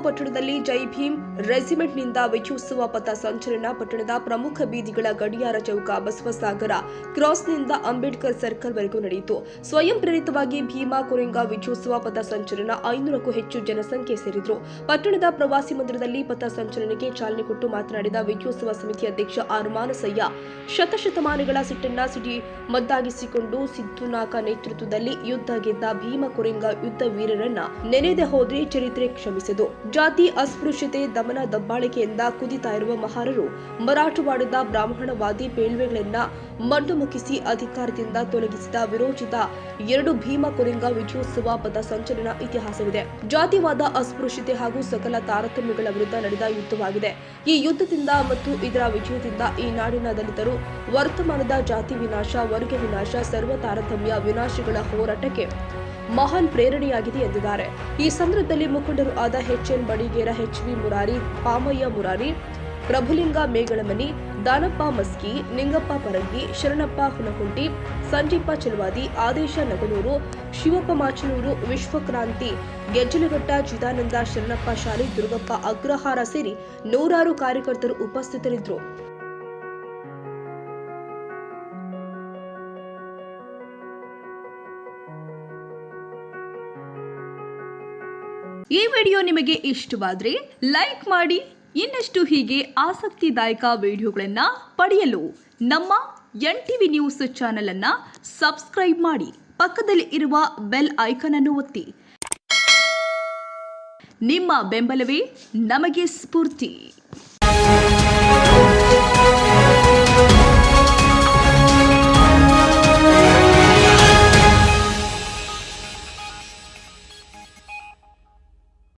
ಪಟ್ಟಣದಲ್ಲಿ ಜೈ ಭೀಮ್ ರೆಜಿಮೆಂಟ್ನಿಂದ ವಿಜಯೋತ್ಸವ ಪಥ ಸಂಚಲನ. ಪಟ್ಟಣದ ಪ್ರಮುಖ ಬೀದಿಗಳ ಗಡಿಯಾರ ಚೌಕ, ಬಸವಸಾಗರ ಕ್ರಾಸ್ನಿಂದ ಅಂಬೇಡ್ಕರ್ ಸರ್ಕಲ್ವರೆಗೂ ನಡೆಯಿತು. ಸ್ವಯಂ ಪ್ರೇರಿತವಾಗಿ ಭೀಮಾ ಕೊರೆಂಗ ವಿಜಯೋತ್ಸವ ಪಥ ಸಂಚಲನ. 500ಕ್ಕೂ ಹೆಚ್ಚು ಜನಸಂಖ್ಯೆ ಸೇರಿದ್ರು. ಪಟ್ಟಣದ ಪ್ರವಾಸಿ ಮಂದಿರದಲ್ಲಿ ಪಥ ಸಂಚಲನಕ್ಕೆ ಚಾಲನೆ ಕೊಟ್ಟು ಮಾತನಾಡಿದ ವಿಜಯೋತ್ಸವ ಸಮಿತಿ ಅಧ್ಯಕ್ಷ ಆರ್ ಮಾನಸಯ್ಯ, ಶತಶತಮಾನಗಳ ಸಿಟ್ಟನ್ನ ಸಿಡಿ ಮದ್ದಾಗಿಸಿಕೊಂಡು ಸಿದ್ದುನಾಕ ನೇತೃತ್ವದಲ್ಲಿ ಯುದ್ಧ ಗೆದ್ದ ಭೀಮಾ ಕೊರೆಂಗ ಯುದ್ಧ ವೀರರನ್ನ ನೆನೆದೆ ಹೋದ್ರೆ ಚರಿತ್ರೆ ಕ್ಷಮಿಸಿತು. ಜಾತಿ ಅಸ್ಪೃಶ್ಯತೆ, ದಮನ ದಬ್ಬಾಳಿಕೆಯಿಂದ ಕುದಿತಾ ಇರುವ ಮಹಾರರು ಮರಾಠವಾಡದ ಬ್ರಾಹ್ಮಣವಾದಿ ಪೇಳ್ವೆಗಳನ್ನ ಮಣ್ಣು ಮುಗಿಸಿ ಅಧಿಕಾರದಿಂದ ತೊಲಗಿಸಿದ ವಿರೋಚಿತ 2 ಭೀಮಾ ಕೊರೆಂಗ ವಿಜಯೋತ್ಸವ ಪಥ ಸಂಚಲನ ಇತಿಹಾಸವಿದೆ. ಜಾತಿವಾದ, ಅಸ್ಪೃಶ್ಯತೆ ಹಾಗೂ ಸಕಲ ತಾರತಮ್ಯಗಳ ವಿರುದ್ಧ ನಡೆದ ಯುದ್ಧವಾಗಿದೆ. ಈ ಯುದ್ಧದಿಂದ ಮತ್ತು ಇದರ ವಿಜಯದಿಂದ ಈ ನಾಡಿನ ದಲಿತರು ವರ್ತಮಾನದ ಜಾತಿ ವಿನಾಶ, ವರ್ಗ ವಿನಾಶ, ಸರ್ವ ತಾರತಮ್ಯ ವಿನಾಶಗಳ ಹೋರಾಟಕ್ಕೆ ಮಹಾನ್ ಪ್ರೇರಣೆಯಾಗಿದೆ ಎಂದಿದ್ದಾರೆ. ಈ ಸಂದರ್ಭದಲ್ಲಿ ಮುಖಂಡರು ಆದ ಎಚ್.ಎನ್. ಬಡಿಗೇರ, ಎಚ್.ವಿ. ಮುರಾರಿ, ಪಾಮಯ್ಯ ಮುರಾರಿ, ಪ್ರಭುಲಿಂಗ ಮೇಗಳಮನಿ, ದಾನಪ್ಪ ಮಸ್ಕಿ, ನಿಂಗಪ್ಪ ಪರಂಗಿ, ಶರಣಪ್ಪ ಹುನಕುಂಟಿ, ಸಂಜೀಪ ಚಲವಾದಿ, ಆದೇಶ ನಗನೂರು, ಶಿವಪ್ಪ ಮಾಚನೂರು, ವಿಶ್ವಕ್ರಾಂತಿ ಗೆಜ್ಜಲಘಟ್ಟ, ಚಿದಾನಂದ, ಶರಣಪ್ಪ ಶಾಲಿ, ದುರ್ಗಪ್ಪ ಅಗ್ರಹಾರ ಸೇರಿ ನೂರಾರು ಕಾರ್ಯಕರ್ತರು ಉಪಸ್ಥಿತರಿದ್ದರು. ಈ ವಿಡಿಯೋ ನಿಮಗೆ ಇಷ್ಟವಾದರೆ ಲೈಕ್ ಮಾಡಿ. ಇನ್ನಷ್ಟು ಹೀಗೆ ಆಸಕ್ತಿದಾಯಕ ವಿಡಿಯೋಗಳನ್ನು ಪಡೆಯಲು ನಮ್ಮ NTV ನ್ಯೂಸ್ ಚಾನೆಲ್ ಅನ್ನು ಸಬ್ಸ್ಕ್ರೈಬ್ ಮಾಡಿ. ಪಕ್ಕದಲ್ಲಿ ಇರುವ ಬೆಲ್ ಐಕಾನ್ ಅನ್ನು ಒತ್ತಿ. ನಿಮ್ಮ ಬೆಂಬಲವೇ ನಮಗೆ ಸ್ಫೂರ್ತಿ.